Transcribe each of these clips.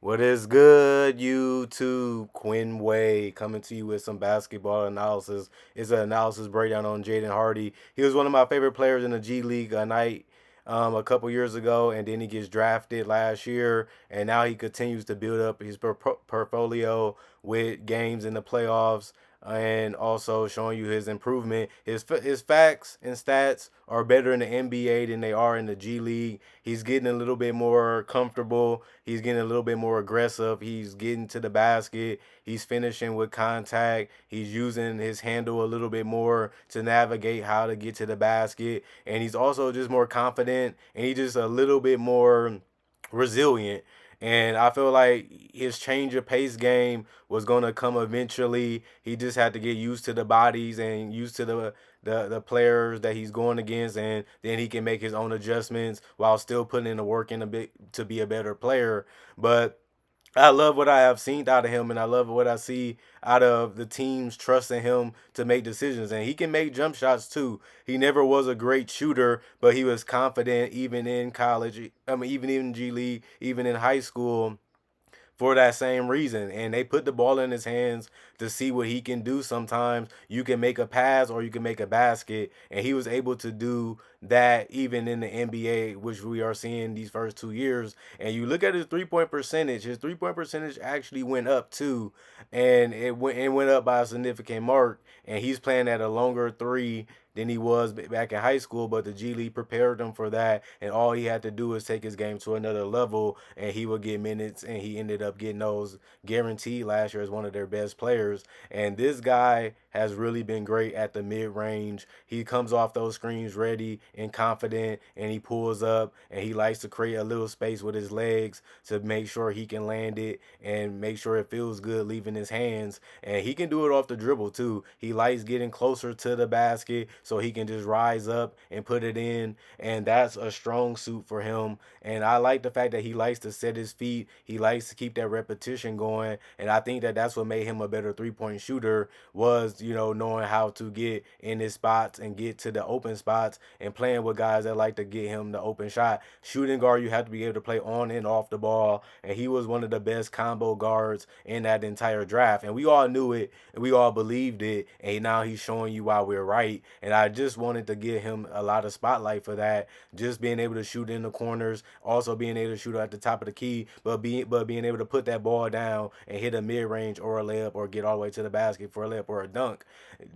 What is good, YouTube? Quinn Wade coming to you with some basketball analysis. It's an analysis breakdown on Jaden Hardy. He was one of my favorite players in the G League a couple years ago, and then he gets drafted last year, and now he continues to build up his portfolio with games in the playoffs and also showing you his improvement. His facts and stats are better in the NBA than they are in the G League. He's getting a little bit more comfortable. He's getting a little bit more aggressive. He's getting to the basket. He's finishing with contact. He's using his handle a little bit more to navigate how to get to the basket. And he's also just more confident and he's just a little bit more resilient. And I feel like his change of pace game was going to come eventually. He just had to get used to the bodies and used to the players that he's going against, and then he can make his own adjustments while still putting in the work in a bit to be a better player. But I love what I have seen out of him, and I love what I see out of the teams trusting him to make decisions. And he can make jump shots too. He never was a great shooter, but he was confident even in college. I mean, even in G League, even in high school for that same reason. And they put the ball in his hands to see what he can do. Sometimes you can make a pass or you can make a basket. And he was able to do that even in the NBA, which we are seeing these first 2 years. And you look at his 3 point percentage actually went up too. And it went up by a significant mark. And he's playing at a longer three than he was back in high school, but the G League prepared him for that, and all he had to do was take his game to another level, and he would get minutes, and he ended up getting those guaranteed last year as one of their best players. And this guy has really been great at the mid range. He comes off those screens ready and confident, and he pulls up, and he likes to create a little space with his legs to make sure he can land it and make sure it feels good leaving his hands. And he can do it off the dribble too. He likes getting closer to the basket so he can just rise up and put it in. And that's a strong suit for him. And I like the fact that he likes to set his feet. He likes to keep that repetition going. And I think that that's what made him a better 3 point shooter was, knowing how to get in his spots and get to the open spots and playing with guys that like to get him the open shot. Shooting guard, you have to be able to play on and off the ball. And he was one of the best combo guards in that entire draft. And we all knew it and we all believed it. And now he's showing you why we're right. And I just wanted to give him a lot of spotlight for that. Just being able to shoot in the corners, also being able to shoot at the top of the key, but being able to put that ball down and hit a mid range or a layup or get all the way to the basket for a layup or a dunk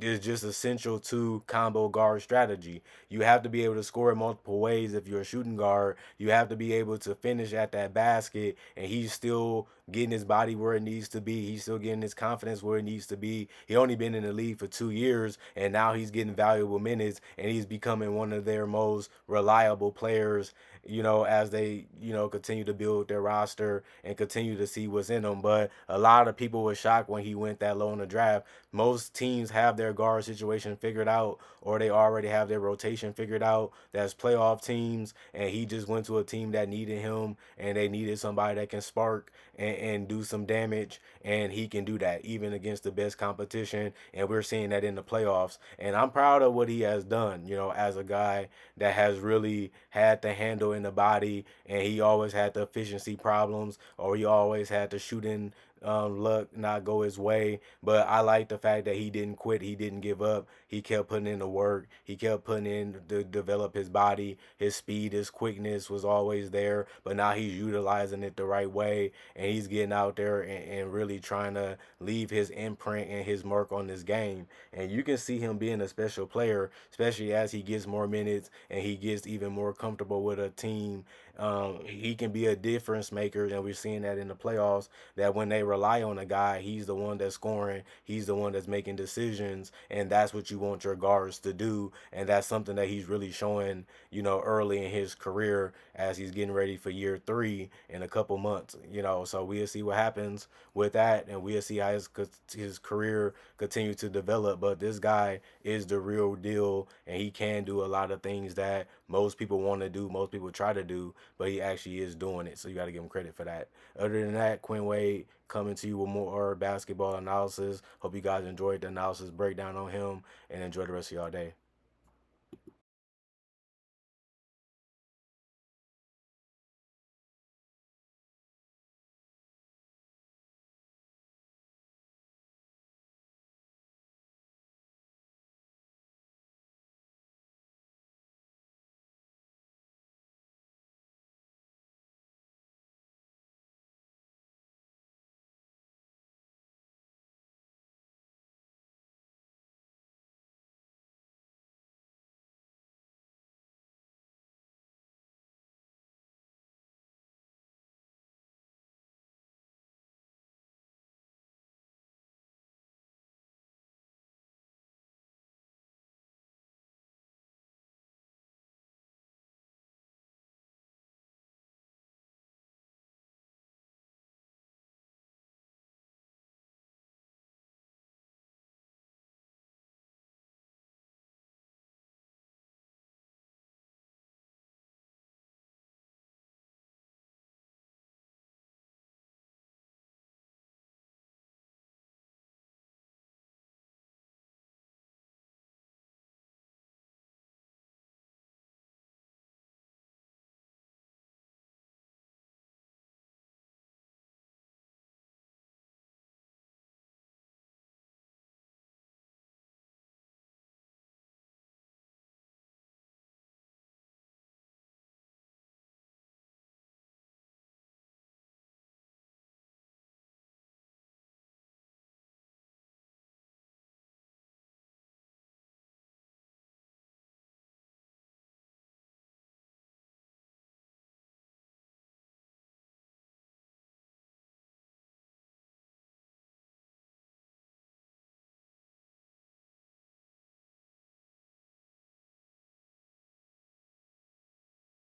is just essential to combo guard strategy. You have to be able to score in multiple ways if you're a shooting guard. You have to be able to finish at that basket, and he's still getting his body where it needs to be. He's still getting his confidence where it needs to be. He only been in the league for 2 years, and now he's getting valuable minutes, and he's becoming one of their most reliable players. As they continue to build their roster and continue to see what's in them. But a lot of people were shocked when he went that low in the draft. Most teams have their guard situation figured out, or they already have their rotation figured out. That's playoff teams, and he just went to a team that needed him, and they needed somebody that can spark and do some damage, and he can do that even against the best competition. And we're seeing that in the playoffs. And I'm proud of what he has done. As a guy that has really had the handle in the body, and he always had the efficiency problems, or he always had the shooting luck not go his way. But I like the fact that he didn't quit. He didn't give up. He kept putting in the work. He kept putting in to develop his body. His speed, his quickness was always there. But now he's utilizing it the right way. And he's getting out there and really trying to leave his imprint and his mark on this game. And you can see him being a special player, especially as he gets more minutes and he gets even more comfortable with a team. He can be a difference maker, and we're seeing that in the playoffs. That when they rely on a guy, he's the one that's scoring, he's the one that's making decisions, and that's what you want your guards to do. And that's something that he's really showing, early in his career as he's getting ready for year three in a couple months. So we'll see what happens with that, and we'll see how his career continues to develop. But this guy is the real deal, and he can do a lot of things that most people want to do, most people try to do, but he actually is doing it. So you got to give him credit for that. Other than that, Quinn Wade coming to you with more basketball analysis. Hope you guys enjoyed the analysis breakdown on him and enjoy the rest of y'all day.